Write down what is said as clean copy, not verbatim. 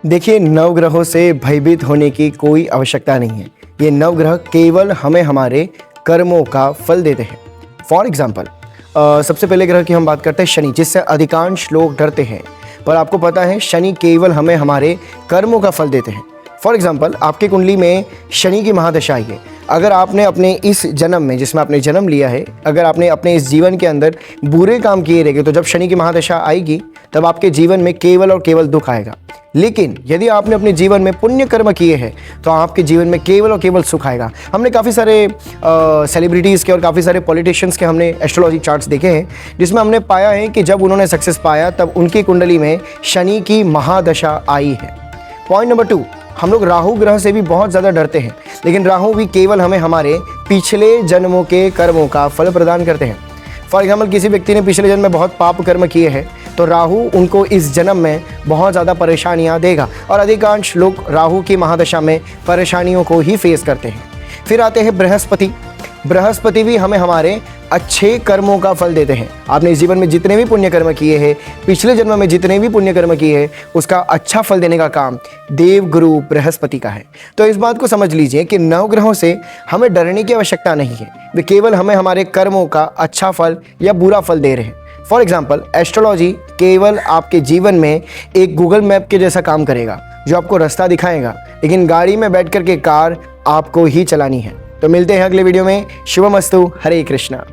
देखिए, नवग्रहों से भयभीत होने की कोई आवश्यकता नहीं है। ये नवग्रह केवल हमें हमारे कर्मों का फल देते हैं। फॉर एग्जाम्पल, सबसे पहले ग्रह की हम बात करते हैं शनि, जिससे अधिकांश लोग डरते हैं। पर आपको पता है शनि केवल हमें हमारे कर्मों का फल देते हैं। फॉर एग्जाम्पल, आपकी कुंडली में शनि की महादशा आई है। अगर आपने अपने इस जन्म में, जिसमें आपने जन्म लिया है, अगर आपने अपने इस जीवन के अंदर बुरे काम किए रहेंगे, तो जब शनि की महादशा आएगी तब आपके जीवन में केवल और केवल दुख आएगा। लेकिन यदि आपने अपने जीवन में पुण्य कर्म किए हैं तो आपके जीवन में केवल और केवल सुख आएगा। हमने काफ़ी सारे सेलिब्रिटीज़ के और काफ़ी सारे पॉलिटिशियंस के हमने एस्ट्रोलॉजी चार्ट्स देखे हैं, जिसमें हमने पाया है कि जब उन्होंने सक्सेस पाया तब उनकी कुंडली में शनि की महादशा आई है। पॉइंट नंबर 2, हम लोग राहु ग्रह से भी बहुत ज़्यादा डरते हैं, लेकिन राहु भी केवल हमें हमारे पिछले जन्मों के कर्मों का फल प्रदान करते हैं। फॉर एग्जाम्पल, किसी व्यक्ति ने पिछले जन्म में बहुत पाप कर्म किए हैं तो राहु उनको इस जन्म में बहुत ज़्यादा परेशानियां देगा, और अधिकांश लोग राहु की महादशा में परेशानियों को ही फेस करते हैं। फिर आते हैं बृहस्पति। बृहस्पति भी हमें हमारे अच्छे कर्मों का फल देते हैं। आपने इस जीवन में जितने भी पुण्य कर्म किए हैं, पिछले जन्म में जितने भी पुण्य कर्म किए हैं, उसका अच्छा फल देने का काम देवगुरु बृहस्पति का है। तो इस बात को समझ लीजिए कि नवग्रहों से हमें डरने की आवश्यकता नहीं है। वे केवल हमें हमारे कर्मों का अच्छा फल या बुरा फल दे रहे हैं। फॉर एग्जाम्पल, एस्ट्रोलॉजी केवल आपके जीवन में एक गूगल मैप के जैसा काम करेगा, जो आपको रास्ता दिखाएगा, लेकिन गाड़ी में बैठ कर के कार आपको ही चलानी है। तो मिलते हैं अगले वीडियो में। शुभमस्तु, हरे कृष्णा।